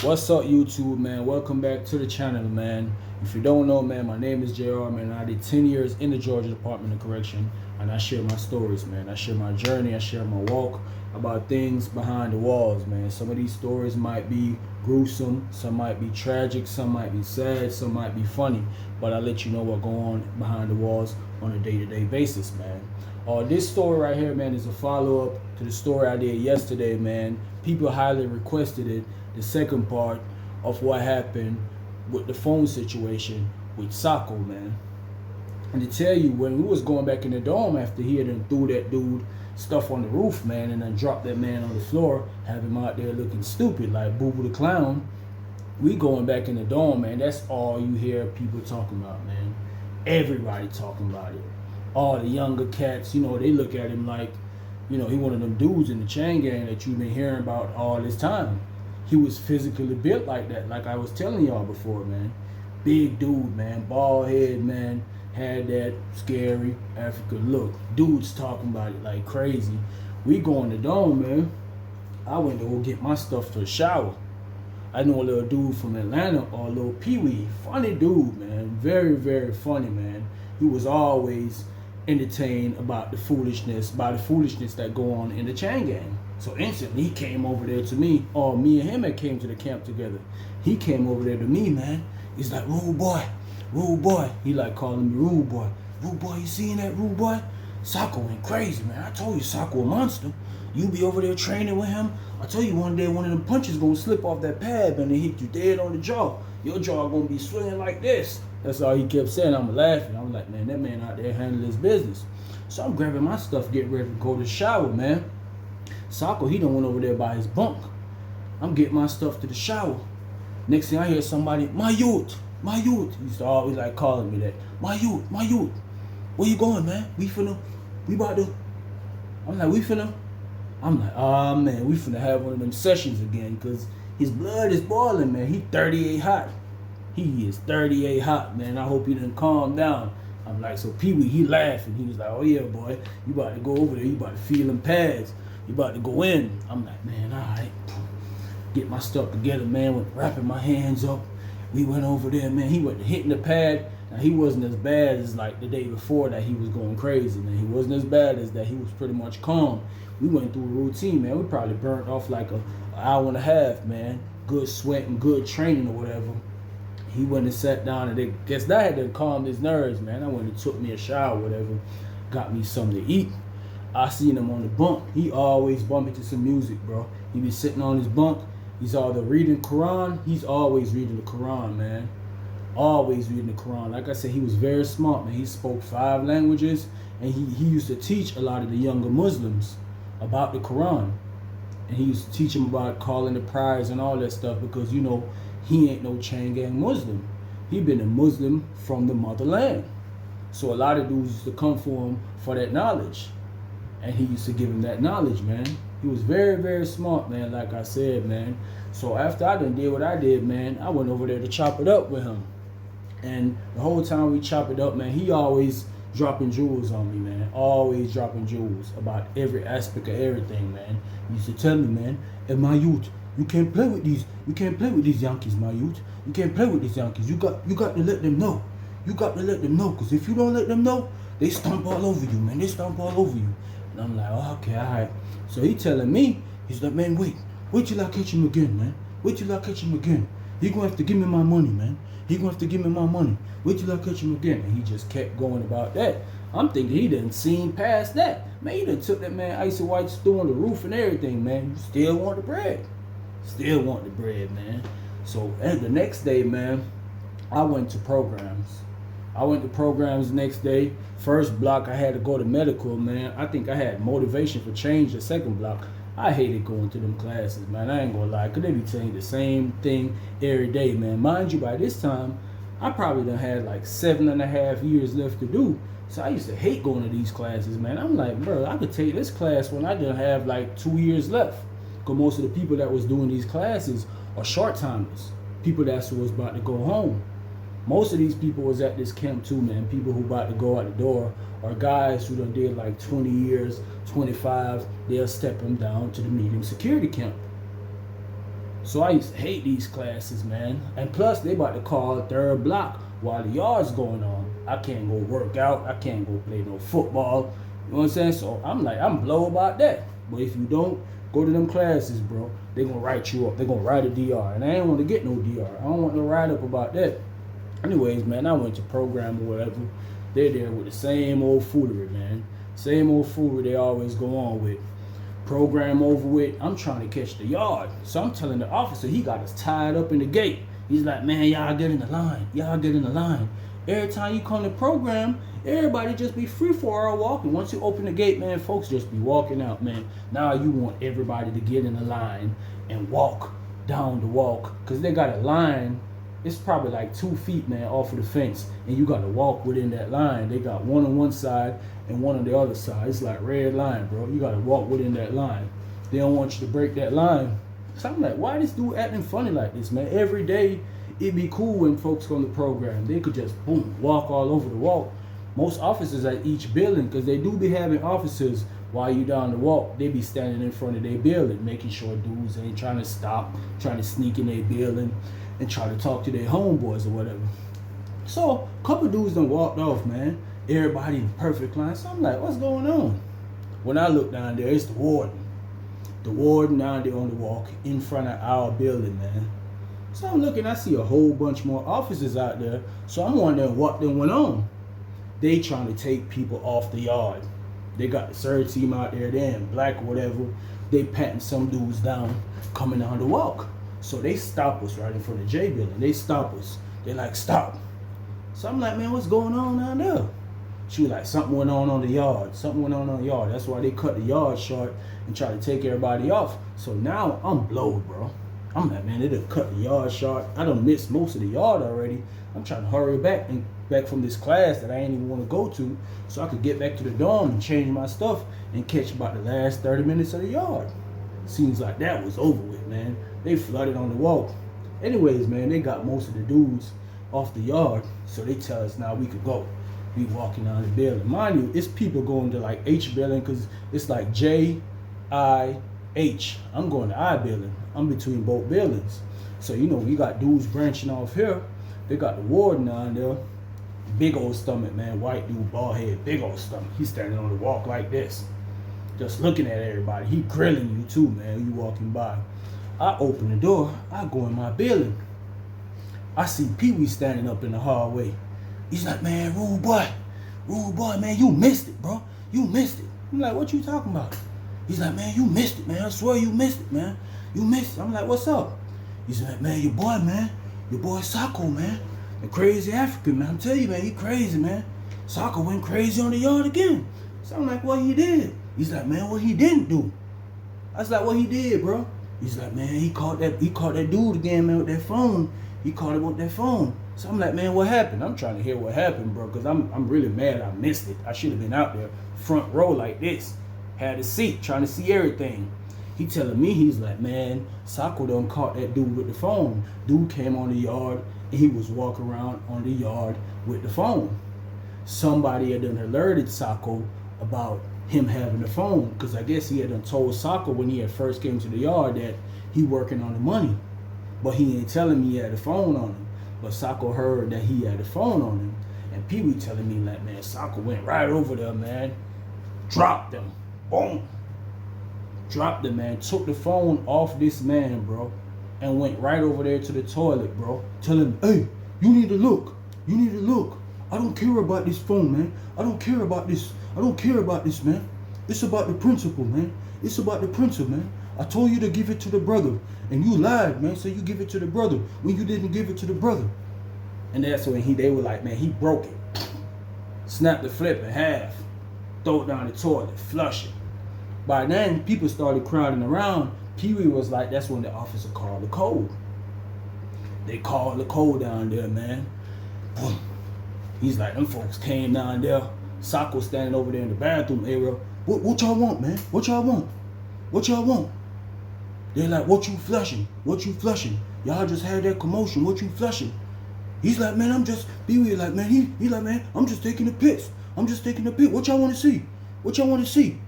What's up, YouTube, man? Welcome back to the channel, man. If you don't know, man, my name is JR, man. I did 10 years in the Georgia Department of Correction, and I share my stories, man. I share my journey, I share my walk about things behind the walls, man. Some of these stories might be gruesome, some might be tragic, some might be sad, some might be funny, but I let you know what going on behind the walls on a day-to-day basis, man. This story right here, man, is a follow-up to the story I did yesterday, man. People highly requested it, the second part of what happened with the phone situation with Sako, man. And to tell you, when we was going back in the dorm after he had threw that dude stuff on the roof, man, and then dropped that man on the floor, have him out there looking stupid like Boo Boo the Clown, we going back in the dorm, man. That's all you hear people talking about, man. Everybody talking about it. All the younger cats, they look at him like, he one of them dudes in the chain gang that you've been hearing about all this time. He was physically built like that, like I was telling y'all before, man. Big dude, man. Bald head, man. Had that scary African look. Dudes talking about it like crazy. We going to dome, man. I went to go get my stuff to the shower. I know a little dude from Atlanta, or a little Pee Wee. Funny dude, man. Very, very funny, man. He was always entertained about the foolishness, that go on in the chain gang. So instantly he came over there to me, or me and him had came to the camp together. He came over there to me, man. He's like, rude boy. He like calling me rude boy. Rude boy, you seeing that rude boy? Sako went crazy, man. I told you Sako a monster. You be over there training with him. I told you one day one of them punches gonna slip off that pad and hit you dead on the jaw. Your jaw gonna be swinging like this. That's all he kept saying. I'm laughing. I'm like, man, that man out there handling his business. So I'm grabbing my stuff, getting ready to go to the shower, man. Sako, he done went over there by his bunk. I'm getting my stuff to the shower. Next thing I hear somebody, my youth. He used to always like calling me that. My youth. Where you going, man? We about to. I'm like, oh man, we finna have one of them sessions again, because his blood is boiling, man. He 38 hot. He is 38 hot, man. I hope he didn't calm down. I'm like, so Pee Wee, he laughing. He was like, oh yeah, boy, you about to go over there. You about to feel them pads. You about to go in. I'm like, man, all right. Get my stuff together, man. Went wrapping my hands up. We went over there, man. He went hitting the pad. Now, he wasn't as bad as like the day before that he was going crazy, man. He wasn't as bad as that. He was pretty much calm. We went through a routine, man. We probably burnt off like an hour and a half, man. Good sweat and good training or whatever. He went and sat down, and guess that had to calm his nerves, man. I went and took me a shower, whatever. Got me something to eat. I seen him on the bunk. He always bumping to some music, bro. He be sitting on his bunk. He's either reading Quran. He's always reading the Quran, man. Always reading the Quran. Like I said, he was very smart, man. He spoke 5 languages, and he used to teach a lot of the younger Muslims about the Quran. And he used to teach them about calling the prayers and all that stuff, because, he ain't no chain gang Muslim. He been a Muslim from the motherland. So a lot of dudes used to come for him for that knowledge. And he used to give him that knowledge, man. He was very, very smart, man, like I said, man. So after I done did what I did, man, I went over there to chop it up with him. And the whole time we chop it up, man, he always dropping jewels on me, man. Always dropping jewels about every aspect of everything, man. He used to tell me, man, and my youth, you can't play with these Yankees, my youth. You can't play with these Yankees. You got to let them know. You got to let them know, because if you don't let them know, they stomp all over you, man. They stomp all over you. And I'm like, oh, okay, all right. So he telling me, he's like, man, wait till I catch him again, man. Wait till I catch him again. He gonna have to give me my money, man. He gonna have to give me my money. Wait till I catch him again. And he just kept going about that. I'm thinking he done seen past that. Man, he done took that man Icy White stew on the roof and everything, man. You still want the bread. Still want the bread, man. So the next day, man, I went to programs. The next day. First block, I had to go to medical, man. I think I had motivation for change the second block. I hated going to them classes, man. I ain't gonna lie, because they be saying the same thing every day, man. Mind you, by this time, I probably done had like 7.5 years left to do. So I used to hate going to these classes, man. I'm like, bro, I could take this class when I done have like 2 years left. Because most of the people that was doing these classes are short-timers. People that was about to go home. Most of these people was at this camp too, man. People who about to go out the door, or guys who done did like 20 years, 25, they'll step them down to the medium security camp. So I used to hate these classes, man. And plus, they about to call third block while the yard's going on. I can't go work out. I can't go play no football. You know what I'm saying? So I'm like, I'm blow about that. But if you don't go to them classes, bro, they gonna write you up. They gonna write a DR. And I ain't want to get no DR. I don't want no write up about that. Anyways, man, I went to program or whatever. They're there with the same old foolery, man. Same old foolery they always go on with. Program over with, I'm trying to catch the yard. So I'm telling the officer, he got us tied up in the gate. He's like, man, y'all get in the line. Y'all get in the line. Every time you come to program, everybody just be free for all walking. Once you open the gate, man, folks just be walking out, man. Now you want everybody to get in the line and walk down the walk. Because they got a line, it's probably like 2 feet, man, off of the fence. And you got to walk within that line. They got one on one side and one on the other side. It's like red line, bro. You got to walk within that line. They don't want you to break that line. So I'm like, why this dude acting funny like this, man? Every day, it'd be cool when folks go to the program. They could just, boom, walk all over the walk. Most officers at each building, because they do be having officers while you down the walk, they be standing in front of their building, making sure dudes ain't trying to stop, trying to sneak in their building and try to talk to their homeboys or whatever. So, a couple dudes done walked off, man. Everybody in perfect line. So I'm like, what's going on? When I look down there, it's the warden. The warden down there on the walk in front of our building, man. So I'm looking, I see a whole bunch more officers out there. So I'm wondering what then went on. They trying to take people off the yard. They got the search team out there, they in black or whatever. They patting some dudes down, coming down the walk. So they stop us right in front of the J building. They stop us. They like, stop. So I'm like, man, what's going on down there? She was like, something went on the yard. Something went on the yard. That's why they cut the yard short and try to take everybody off. So now I'm blowed, bro. I'm like, man, they done cut the yard short. I done missed most of the yard already. I'm trying to hurry back from this class that I ain't even want to go to so I could get back to the dorm and change my stuff and catch about the last 30 minutes of the yard. Seems like that was over with, man. They flooded on the walk. Anyways, man, they got most of the dudes off the yard, so they tell us now we could go. We walking down the building. Mind you, it's people going to like H building because it's like J, I, H. I'm going to I building. I'm between both buildings. So, you know, we got dudes branching off here. They got the warden down there. Big old stomach, man. White dude, bald head, big old stomach. He's standing on the walk like this. Just looking at everybody. He grilling you too, man. You walking by. I open the door. I go in my building. I see Pee Wee standing up in the hallway. He's like, man, rude boy, man, you missed it, bro. You missed it. I'm like, what you talking about? He's like, man, you missed it, man. I swear you missed it, man. You missed it. I'm like, what's up? He's like, man, your boy Sako, man. The crazy African, man. I'm telling you, man, he crazy, man. Sako went crazy on the yard again. So I'm like, what he did? He's like, man, what he didn't do. I was like, what he did, bro? He's like, man, he caught that dude again, man, with that phone. He caught him with that phone. So I'm like, man, what happened? I'm trying to hear what happened, bro, because I'm really mad I missed it. I should have been out there, front row like this. Had a seat, trying to see everything. He telling me, he's like, man, Sako done caught that dude with the phone. Dude came on the yard, and he was walking around on the yard with the phone. Somebody had done alerted Sako about him having the phone, because I guess he had done told Sako when he had first came to the yard that he working on the money. But he ain't telling me he had the phone on him. But Sako heard that he had the phone on him. And Pee Wee telling me, like, man, Sako went right over there, man. Dropped him. Boom. Dropped him, man. Took the phone off this man, bro. And went right over there to the toilet, bro. Tell him, hey, you need to look. You need to look. I don't care about this phone, man. I don't care about this. I don't care about this, man. It's about the principal, man. It's about the principal, man. I told you to give it to the brother. And you lied, man. So you give it to the brother when you didn't give it to the brother. And that's when they were like, man, he broke it. Snapped the flip in half. Throw it down the toilet. Flush it. By then, people started crowding around. Pee Wee was like, that's when the officer called the code. They called the code down there, man. Boom. He's like, them folks came down there. Sako standing over there in the bathroom area. What y'all want, man? What y'all want? What y'all want? They're like, what you flushing? What you flushing? Y'all just had that commotion. What you flushing? He's like, man, I'm just, Pee Wee like, man, he like, man, I'm just taking a piss. I'm just taking a piss. What y'all want to see? What y'all want to see?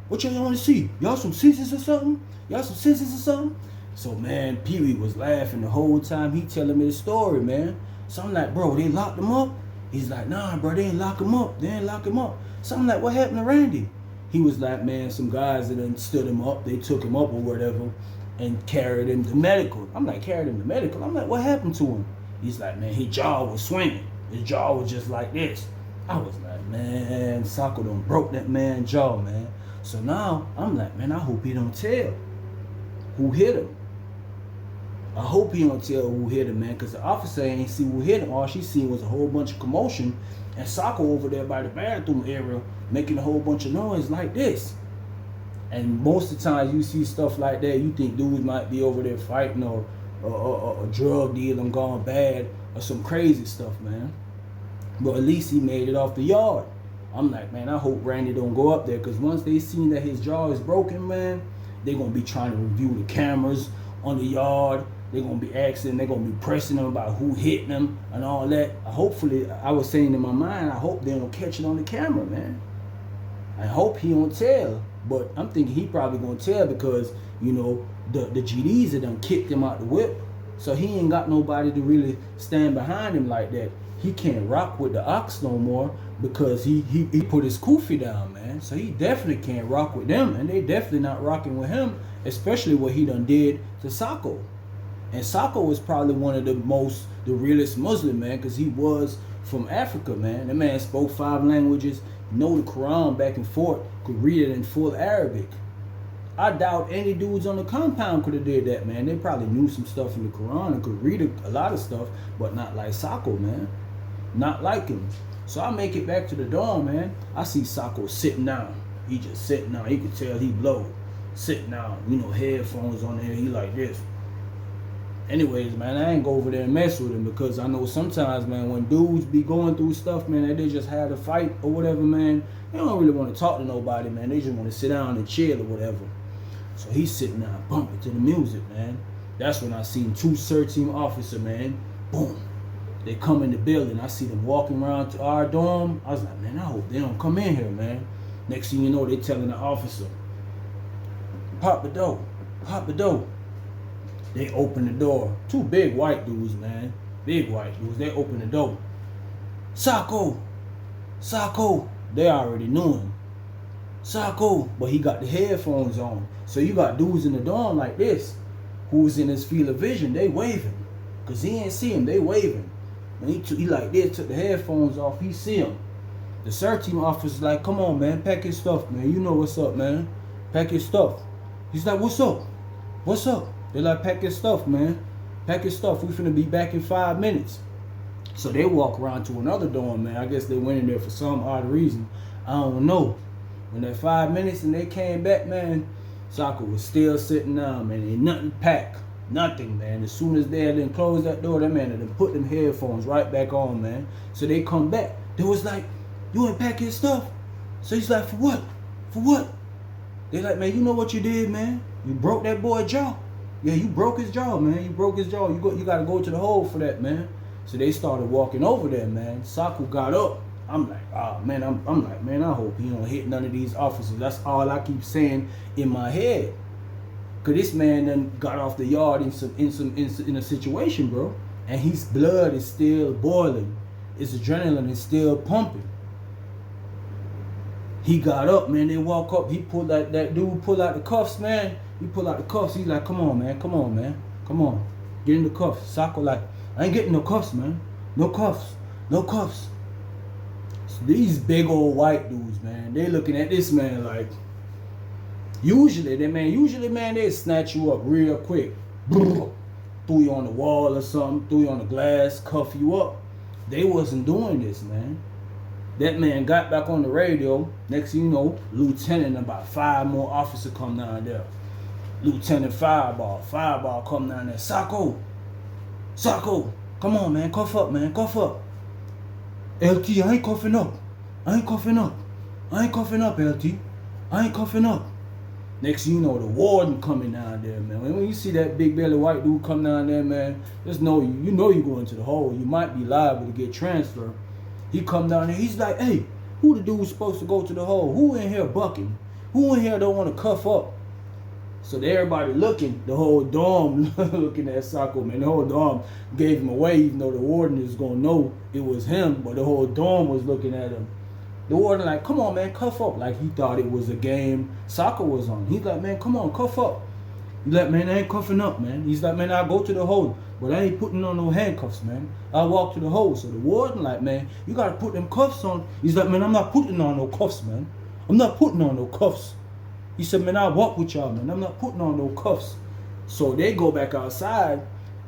What y'all want to see? Y'all some scissors or something? Y'all some scissors or something? So, man, Pee Wee was laughing the whole time he telling me the story, man. So I'm like, bro, they locked him up? He's like, nah, bro, they ain't lock him up. They ain't lock him up. So I'm like, what happened to Randy? He was like, man, some guys that done stood him up. They took him up or whatever and carried him to medical. I'm like, carried him to medical? I'm like, what happened to him? He's like, man, his jaw was swinging. His jaw was just like this. I was like, man, Sako done broke that man's jaw, man. So now I'm like, man, I hope he don't tell who hit him. I hope he don't tell who hit him, man, because the officer ain't see who hit him. All she seen was a whole bunch of commotion and Sako over there by the bathroom area making a whole bunch of noise like this. And most of the times you see stuff like that, you think dudes might be over there fighting or a drug deal and gone bad or some crazy stuff, man. But at least he made it off the yard. I'm like, man, I hope Randy don't go up there, because once they seen that his jaw is broken, man, they're going to be trying to review the cameras on the yard. They're going to be asking, they're going to be pressing them about who hit them and all that. Hopefully, I was saying in my mind, I hope they don't catch it on the camera, man. I hope he don't tell. But I'm thinking he probably going to tell because, you know, the GDs have done kicked him out the whip. So he ain't got nobody to really stand behind him like that. He can't rock with the Ox no more because he put his kufi down, man. So he definitely can't rock with them. And they definitely not rocking with him, especially what he done did to Sako. And Sako was probably one of the realest Muslim, man, because he was from Africa, man. That man spoke 5 languages, know the Quran back and forth, could read it in full Arabic. I doubt any dudes on the compound could have did that, man. They probably knew some stuff in the Quran and could read a lot of stuff, but not like Sako, man. Not like him. So I make it back to the dorm, man. I see Sako sitting down. He just sitting down. You could tell he blow. Sitting down, you know, headphones on there. He like this. Anyways, man, I ain't go over there and mess with him because I know sometimes, man, when dudes be going through stuff, man, that they just had a fight or whatever, man, they don't really want to talk to nobody, man. They just want to sit down and chill or whatever. So he's sitting down, bumping to the music, man. That's when I seen 2 search team officers, man. Boom. They come in the building. I see them walking around to our dorm. I was like, man, I hope they don't come in here, man. Next thing you know, they telling the officer, pop the door, pop the door. They open the door. 2 big white dudes, man. Big white dudes. They open the door. Sako! Sako! They already knew him. Sako! But he got the headphones on. So you got dudes in the dorm like this, who's in his field of vision. They waving. Because he ain't see him. They waving. And he like this, took the headphones off. He see him. The search team officer's like, come on, man. Pack your stuff, man. You know what's up, man. Pack your stuff. He's like, what's up? What's up? They're like, pack your stuff, man. Pack your stuff. We finna be back in 5 minutes. So they walk around to another dorm, man. I guess they went in there for some odd reason. I don't know. When that 5 minutes and they came back, man, Sako was still sitting down, man. Ain't nothing packed. Nothing, man. As soon as they had done closed that door, that man had done put them headphones right back on, man. So they come back. They was like, you ain't pack your stuff? So he's like, for what? For what? They like, man, you know what you did, man? You broke that boy's jaw. Yeah, you broke his jaw, man. You broke his jaw. You gotta go to the hole for that, man. So they started walking over there, man. Sako got up. I'm like, oh man, I'm like, man, I hope he don't hit none of these officers. That's all I keep saying in my head. Cause this man done got off the yard in a situation, bro. And his blood is still boiling. His adrenaline is still pumping. He got up, man. They walk up. He pulled that dude pull out the cuffs, man. He pull out the cuffs. He's like, come on, man. Come on, man. Come on. Get in the cuffs. Sako like, I ain't getting no cuffs, man. No cuffs. No cuffs. So these big old white dudes, man, they looking at this man like, usually, man, they snatch you up real quick. Threw you on the wall or something. Threw you on the glass. Cuff you up. They wasn't doing this, man. That man got back on the radio. Next thing you know, Lieutenant and about 5 more officers come down there. Lieutenant Fireball come down there. Sako, come on, man, cuff up, man, cuff up. LT, I ain't cuffing up. I ain't cuffing up, LT. I ain't cuffing up. Next thing you know, the warden coming down there, man. When you see that big belly white dude come down there, man, just know you know you going to the hole. You might be liable to get transferred. He come down there, he's like, hey, who the dude supposed to go to the hole? Who in here bucking? Who in here don't want to cuff up? So everybody looking, the whole dorm looking at Sako, man. The whole dorm gave him away, even though the warden is gonna know it was him, but the whole dorm was looking at him. The warden like, come on, man, cuff up. Like he thought it was a game Sako was on. He's like, man, come on, cuff up. He's like, man, I ain't cuffing up, man. He's like, man, I'll go to the hole, but I ain't putting on no handcuffs, man. I'll walk to the hole. So the warden like, man, you gotta put them cuffs on. He's like, man, I'm not putting on no cuffs, man. I'm not putting on no cuffs. He said, man, I'll walk with y'all, man. I'm not putting on no cuffs. So they go back outside.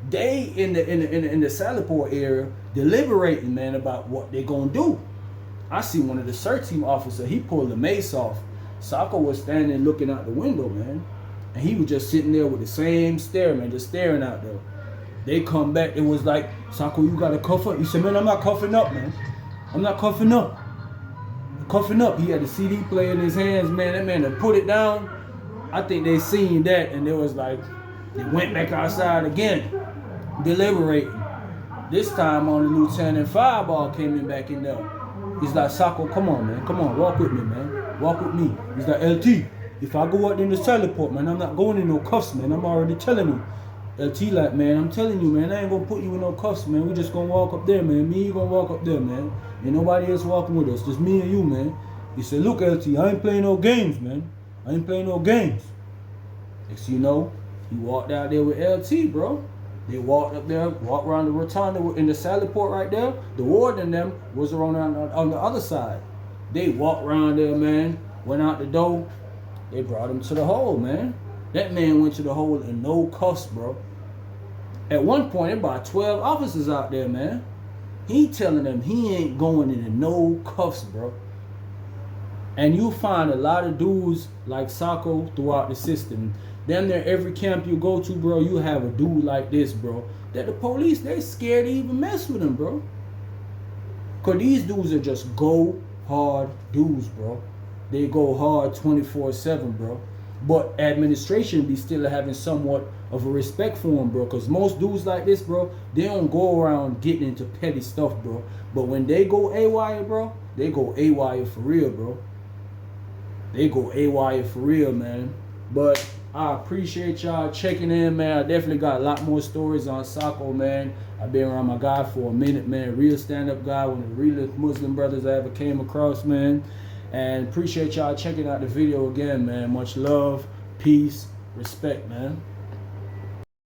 They in the Salaport area deliberating, man, about what they gonna do. I see one of the search team officers, he pulled the mace off. Sako was standing looking out the window, man. And he was just sitting there with the same stare, man, just staring out there. They come back, it was like, Sako, you gotta cuff up. He said, man, I'm not cuffing up, man. I'm not cuffing up. Cuffing up. He had the CD player in his hands, man. That man had put it down. I think they seen that and it was like, they went back outside again, deliberating. This time on the Lieutenant Fireball came in back in there. He's like, Sako, come on, man. Come on, walk with me, man. Walk with me. He's like, LT, if I go out in the teleport, man, I'm not going in no cuffs, man. I'm already telling you. LT like, man, I'm telling you, man, I ain't gonna put you in no cuffs, man. We just gonna walk up there, man. Me and you gonna walk up there, man. Ain't nobody else walking with us. Just me and you, man. He said, look, LT, I ain't playing no games, man. I ain't playing no games. Next you know, he walked out there with LT, bro. They walked up there, walked around the rotunda in the Salaport right there. The warden and them was around on the other side. They walked around there, man. Went out the door. They brought him to the hole, man. That man went to the hole in no cuffs, bro. At one point, there about 12 officers out there, man. He telling them he ain't going into no cuffs, bro. And you find a lot of dudes like Sako throughout the system. Damn near every camp you go to, bro, you have a dude like this, bro. That the police, they scared to even mess with him, bro. Because these dudes are just go hard dudes, bro. They go hard 24/7, bro. But administration be still having somewhat of a respect for him, bro. Because most dudes like this, bro, they don't go around getting into petty stuff, bro. But when they go AWOL, bro, they go AWOL for real, bro. They go AWOL for real, man. But I appreciate y'all checking in, man. I definitely got a lot more stories on Sako, man. I've been around my guy for a minute, man. Real stand-up guy, one of the realest Muslim brothers I ever came across, man. And appreciate y'all checking out the video again, man. Much love, peace, respect, man.